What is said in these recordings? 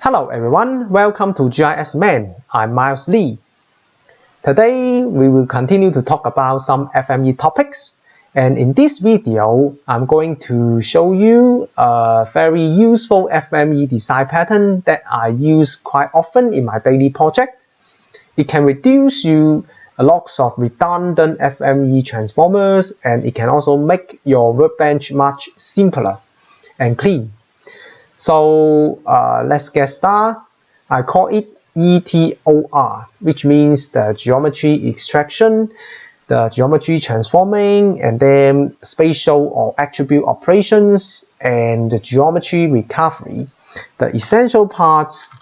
Hello everyone, welcome to GIS Man. I'm Miles Lee. Today we will continue to talk about some FME topics, and in this video I'm going to show you a very useful FME design pattern that I use quite often in my daily project. It can reduce you a lot of redundant FME transformers, and it can also make your workbench much simpler and clean. So let's get started. I call it ETOR, which means the geometry extraction, the geometry transforming, and then spatial or attribute operations, and the geometry recovery. The essential parts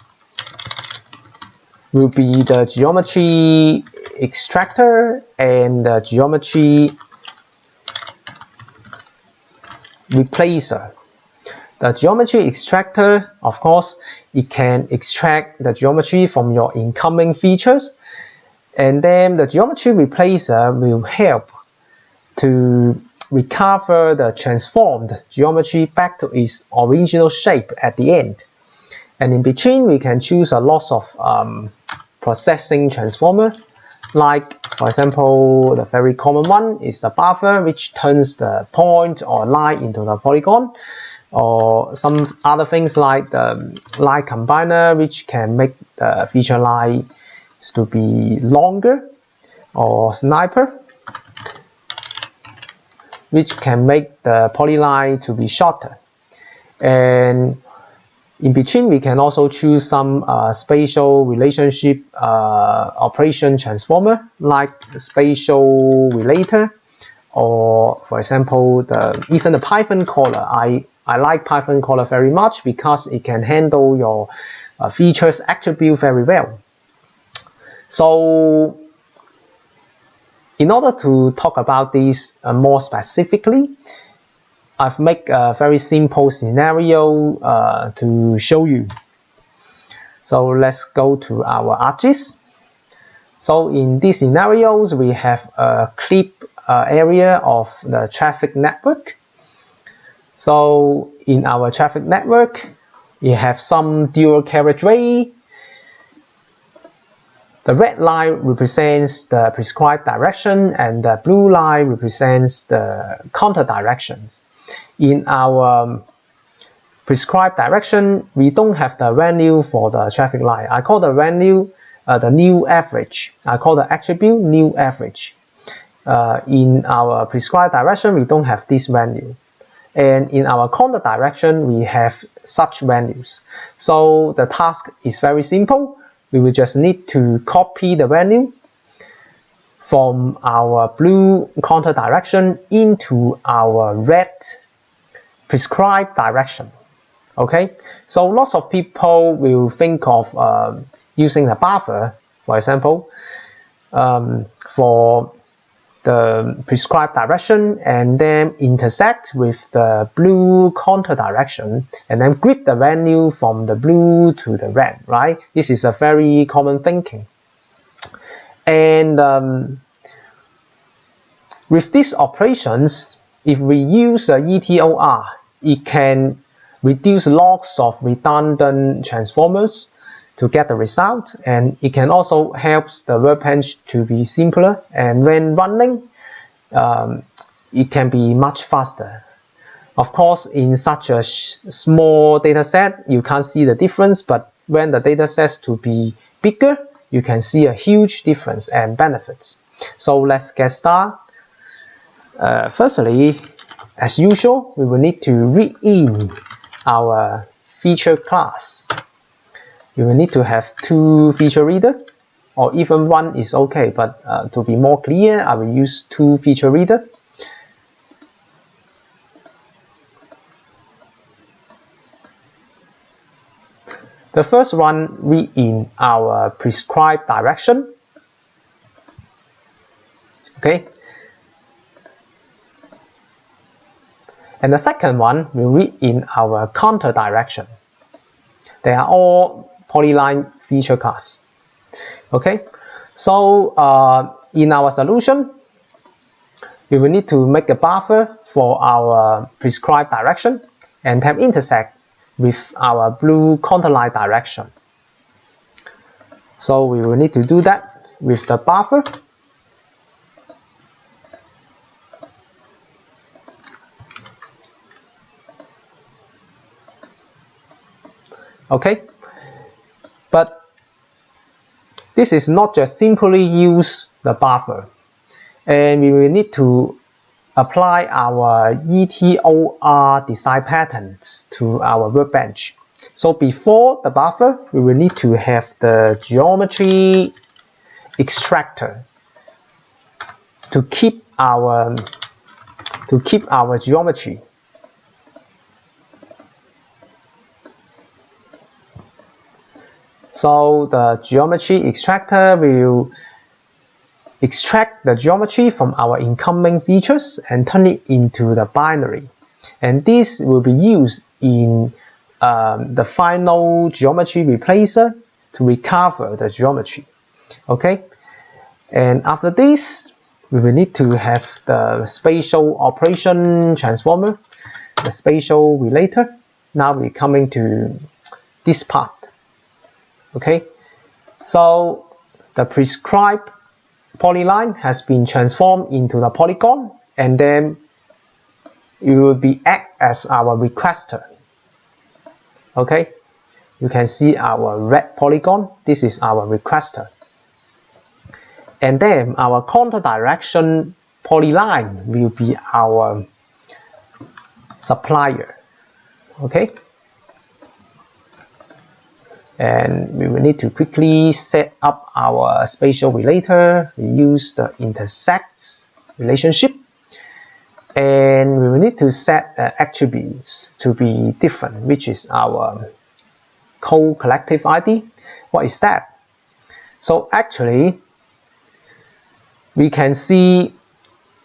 will be the geometry extractor and the geometry replacer. The geometry extractor, of course, it can extract the geometry from your incoming features, and then the geometry replacer will help to recover the transformed geometry back to its original shape at the end. And in between, we can choose a lot of processing transformer, like, for example, the very common one is the buffer, which turns the point or line into the polygon, or some other things like the line combiner, which can make the feature lines to be longer, or sniper, which can make the polyline to be shorter. And in between, we can also choose some spatial relationship operation transformer, like the spatial relator, or for example, even the PythonCaller. I like PythonCaller very much because it can handle your features attribute very well. So in order to talk about this more specifically, I've made a very simple scenario to show you. So let's go to our ArcGIS. So in these scenarios, we have a clip area of the traffic network. So in our traffic network, we have some dual carriageway. The red line represents the prescribed direction, and the blue line represents the counter directions. In our prescribed direction, we don't have the value for the traffic line. I call the value the new average. I call the attribute new average. In our prescribed direction, we don't have this value. And in our counter direction, we have such values. So the task is very simple. We will just need to copy the value from our blue counter direction into our red prescribed direction. Okay, so lots of people will think of using the buffer, for example, for the prescribed direction, and then intersect with the blue counter direction, and then grip the value from the blue to the red, right? This is a very common thinking. And with these operations, if we use ETOR, it can reduce lots of redundant transformers to get the result, and it can also help the workbench to be simpler, and when running, it can be much faster. Of course, in such a small data set, you can't see the difference, but when the data sets to be bigger, you can see a huge difference and benefits. So let's get started. Firstly, as usual, we will need to read in our feature class. You will need to have 2 feature readers, or even 1 is okay, but to be more clear, I will use 2 feature readers. The first one read in our prescribed direction. Okay. And the second one will read in our counter direction. They are all polyline feature class. Okay, so in our solution, we will need to make a buffer for our prescribed direction and have intersect with our blue contour line direction. So we will need to do that with the buffer. Okay, but this is not just simply use the buffer, and we will need to apply our ETOR design patterns to our workbench. So before the buffer, we will need to have the geometry extractor to keep our geometry. So the geometry extractor will extract the geometry from our incoming features and turn it into the binary. And this will be used in the final geometry replacer to recover the geometry. Okay, and after this, we will need to have the spatial operation transformer, the spatial relator. Now we're coming to this part. Okay, so the prescribed polyline has been transformed into the polygon, and then it will be act as our requester. Okay, you can see our red polygon. This is our requester, and then our contour direction polyline will be our supplier. Okay, and we will need to quickly set up our spatial relator. We use the intersects relationship, and we will need to set attributes to be different, which is our co-collective ID. What is that? So actually, we can see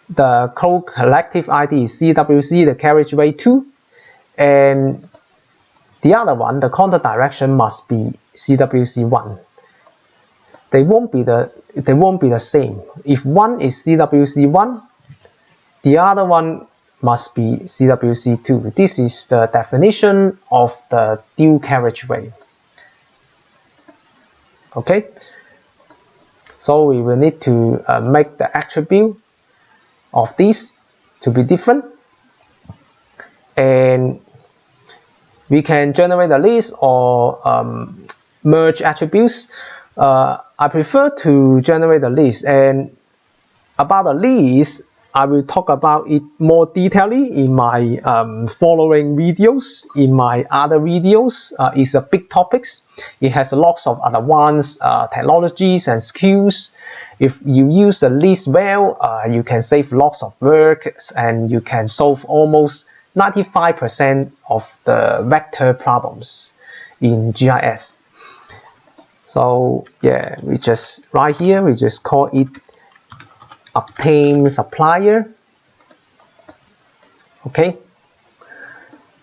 the co-collective ID is CWC, the carriageway 2, and the other one, the contour direction, must be CWC1. They won't be the same. If one is CWC1, the other one must be CWC2. This is the definition of the dual carriageway. Okay, so we will need to make the attribute of these to be different, and we can generate a list or merge attributes. I prefer to generate a list, and about the list, I will talk about it more detailedly in my following videos. In my other videos, it's a big topics. It has lots of advanced technologies and skills. If you use the list well, you can save lots of work, and you can solve almost 95% of the vector problems in GIS. So yeah, we just right here, we just call it obtain supplier. Okay,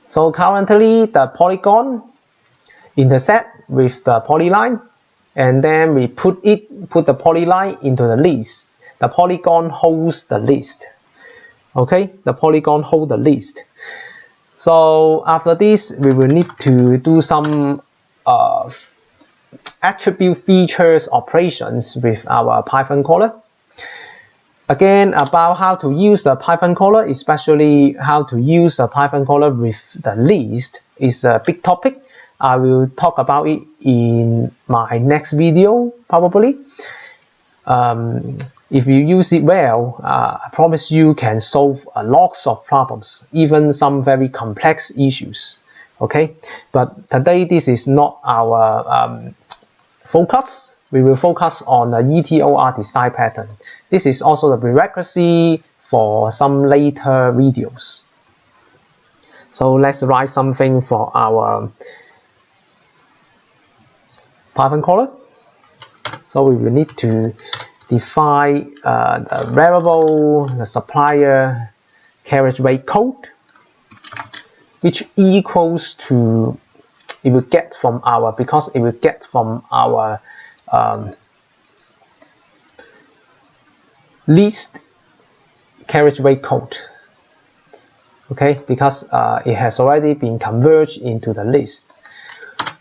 so currently the polygon intersect with the polyline, and then we put the polyline into the list. The polygon holds the list. Okay, the polygon holds the list. So after this, we will need to do some attribute features operations with our PythonCaller. Again, about how to use the PythonCaller, especially how to use the PythonCaller with the list, is a big topic. I will talk about it in my next video, probably. If you use it well, I promise you can solve lots of problems, even some very complex issues. Okay, but today this is not our focus. We will focus on the ETOR design pattern. This is also the prerequisite for some later videos. So let's write something for our PythonCaller. So we will need to define the variable, the supplier carriageway code, which equals to, it will get from our, because it will get from our list carriageway code. okay, because it has already been converged into the list.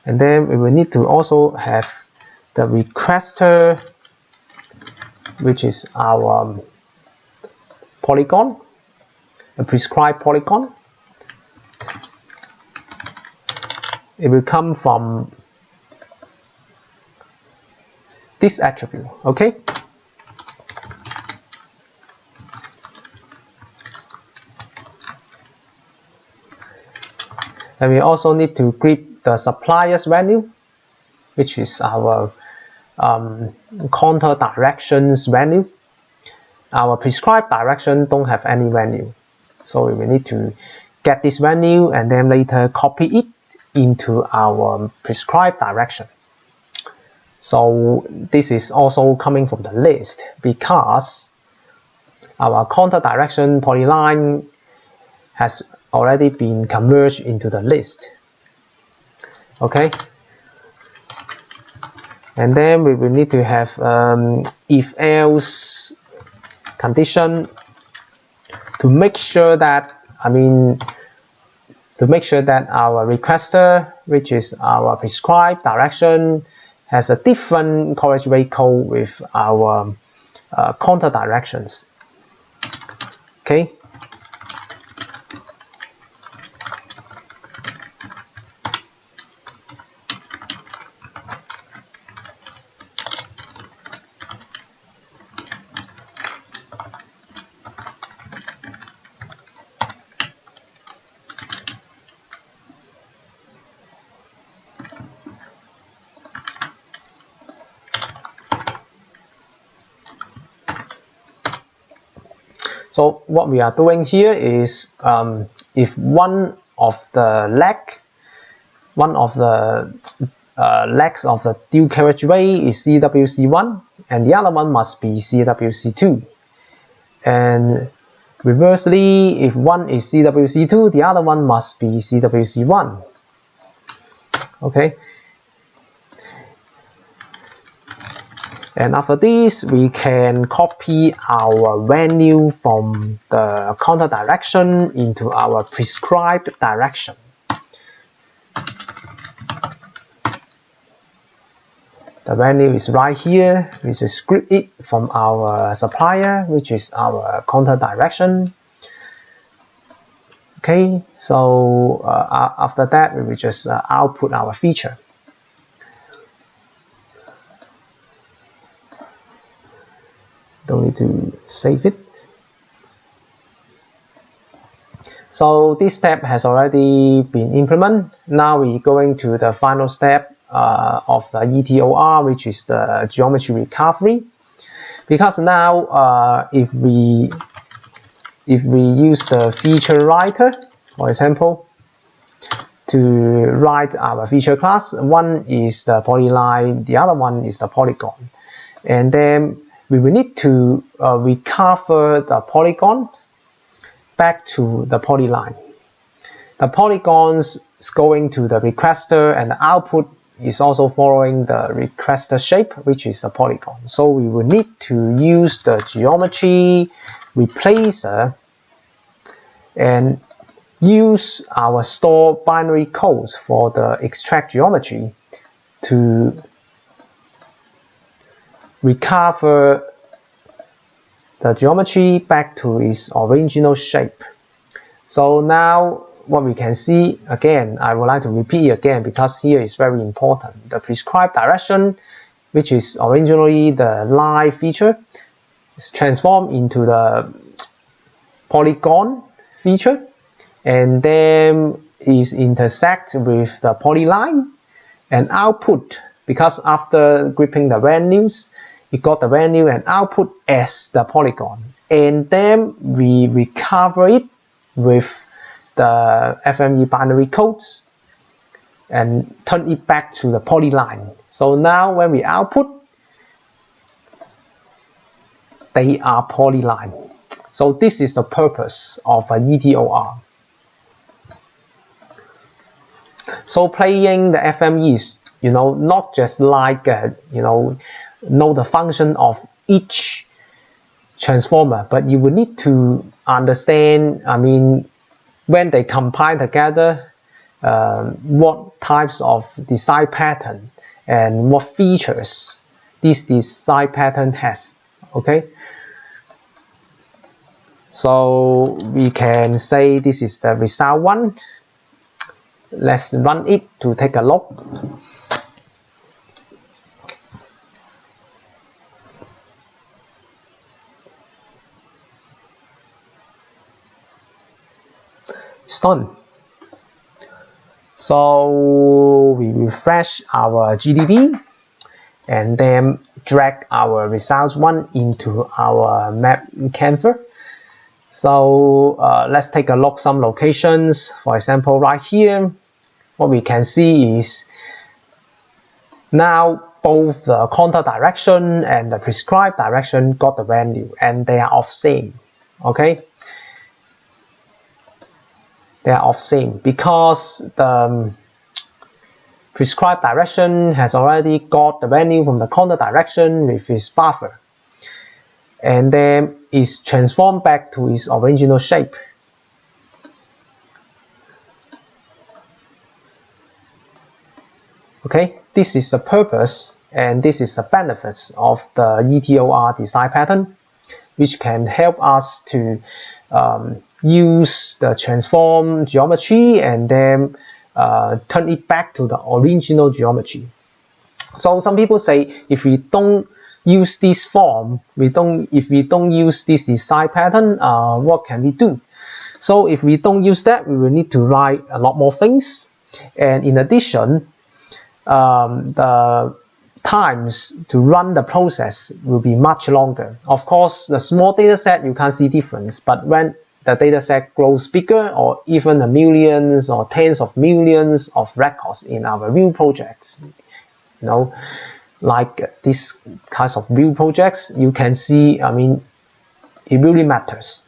And then we will need to also have the requester, which is our polygon, a prescribed polygon. It will come from this attribute, okay? And we also need to grep the supplier's value, which is our contour directions value. Our prescribed direction don't have any value, so we will need to get this value and then later copy it into our prescribed direction. So this is also coming from the list because our contour direction polyline has already been converged into the list. Okay, and then we will need to have if-else condition to make sure that, to make sure that our requester, which is our prescribed direction, has a different coverage rate code with our contour directions. Okay. So what we are doing here is if one of the legs of the dual carriageway is CWC1 and the other one must be CWC2. And reversely, if one is CWC2, the other one must be CWC1. Okay. And after this, we can copy our value from the contour direction into our prescribed direction. The value is right here. We just script it from our supplier, which is our contour direction. Okay, so after that, we will just output our feature. Don't need to save it. So this step has already been implemented. Now we're going to the final step of the ETOR, which is the geometry recovery. Because now if we use the feature writer, for example, to write our feature class, one is the polyline, the other one is the polygon, and then we will need to recover the polygons back to the polyline. The polygons is going to the requester, and the output is also following the requester shape, which is a polygon. So we will need to use the geometry replacer and use our store binary codes for the extract geometry to recover the geometry back to its original shape. So now what we can see, again, I would like to repeat again because here is very important. The prescribed direction, which is originally the line feature, is transformed into the polygon feature, and then is intersect with the polyline and output, because after gripping the values, it got the value and output as the polygon, and then we recover it with the FME binary codes and turn it back to the polyline. So now when we output, they are polyline. So this is the purpose of an ETOR. So playing the FME is, not just like know the function of each transformer, but you will need to understand, when they combine together, what types of design pattern and what features this design pattern has. Okay, so we can say this is the result one. Let's run it to take a look. It's done. So we refresh our GDB and then drag our results one into our map Canva. So let's take a look some locations. For example, right here, what we can see is now both the contour direction and the prescribed direction got the value, and they are of same. Okay, they are of same because the prescribed direction has already got the value from the contour direction with its buffer, and then is transformed back to its original shape. Okay, this is the purpose and this is the benefits of the ETOR design pattern, which can help us to use the transform geometry and then turn it back to the original geometry. So some people say if we don't use this form, if we don't use this design pattern, what can we do? So if we don't use that, we will need to write a lot more things, and in addition, the times to run the process will be much longer. Of course, the small data set you can't see difference, but when the data set grows bigger, or even the millions or tens of millions of records in our real projects, you know, like this kinds of real projects, you can see, I mean, it really matters.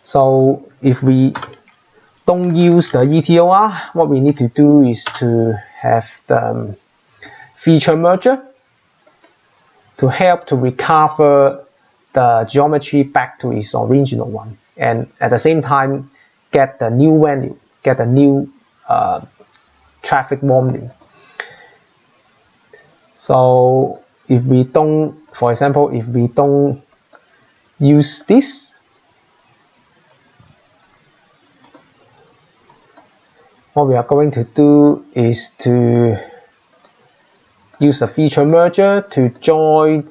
So if we don't use the ETOR, what we need to do is to have the feature merger to help to recover the geometry back to its original one, and at the same time get the new value, get the new traffic volume. So if we don't, for example, if we don't use this, what we are going to do is to use a feature merger to join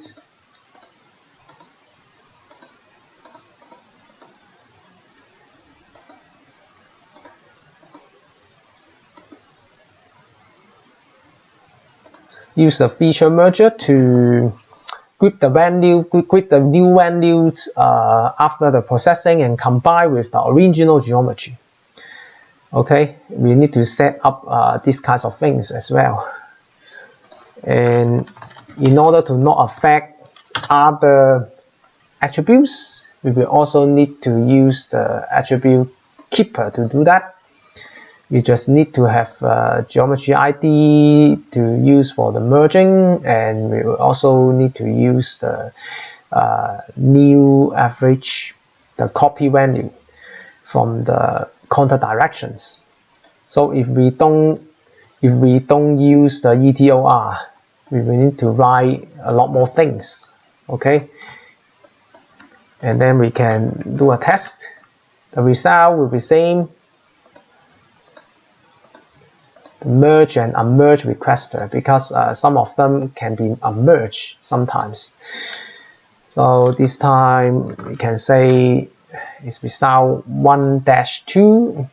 use a feature merger to group the new values after the processing and combine with the original geometry. Okay, we need to set up these kinds of things as well. And in order to not affect other attributes, we will also need to use the attribute keeper to do that. We just need to have geometry ID to use for the merging, and we will also need to use the new average, the copy value from the contour directions. So if we don't use the ETOR, we will need to write a lot more things. Okay, and then we can do a test. The result will be same. Merge and unmerge requester, because some of them can be unmerged sometimes. So this time we can say it's result 1-2,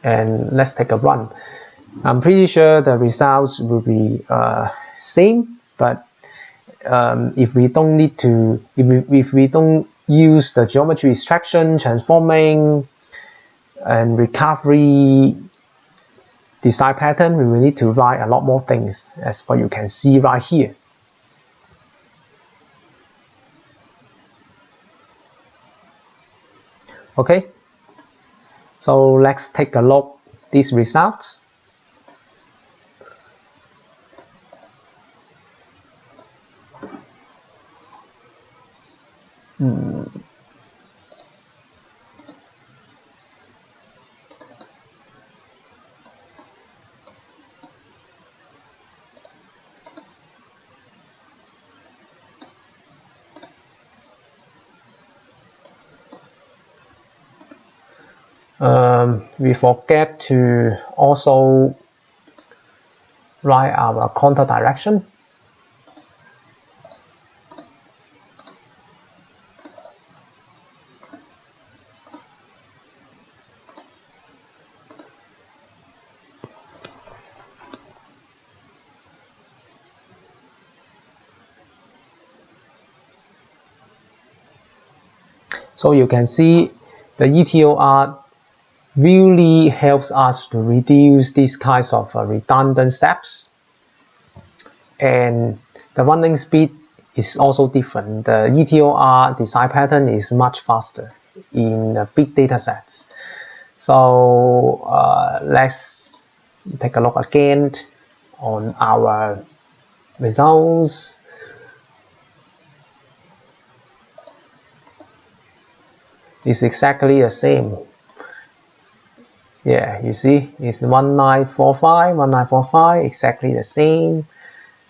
and let's take a run. I'm pretty sure the results will be same, but if we don't need to, if we don't use the geometry extraction, transforming, and recovery design pattern, we will need to write a lot more things, as what you can see right here. Okay, so let's take a look at these results. We forget to also write our contour direction. So you can see the ETOR really helps us to reduce these kinds of redundant steps, and the running speed is also different. The ETOR design pattern is much faster in big data sets. So let's take a look again on our results. It's exactly the same. Yeah, you see, it's 1945, exactly the same.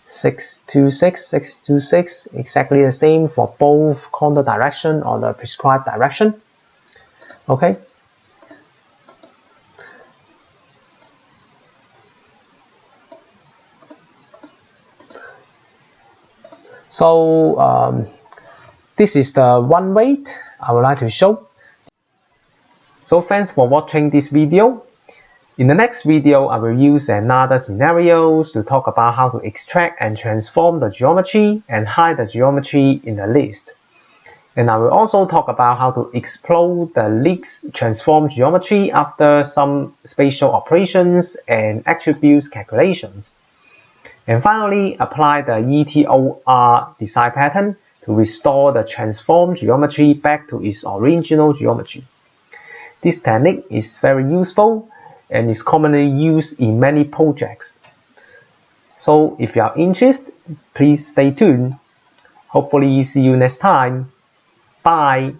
626, exactly the same for both contour direction or the prescribed direction. Okay. So this is the one way I would like to show. So thanks for watching this video. In the next video, I will use another scenarios to talk about how to extract and transform the geometry and hide the geometry in the list. And I will also talk about how to explode the list transform geometry after some spatial operations and attributes calculations. And finally, apply the ETOR design pattern to restore the transformed geometry back to its original geometry. This technique is very useful and is commonly used in many projects. So if you are interested, please stay tuned. Hopefully see you next time. Bye.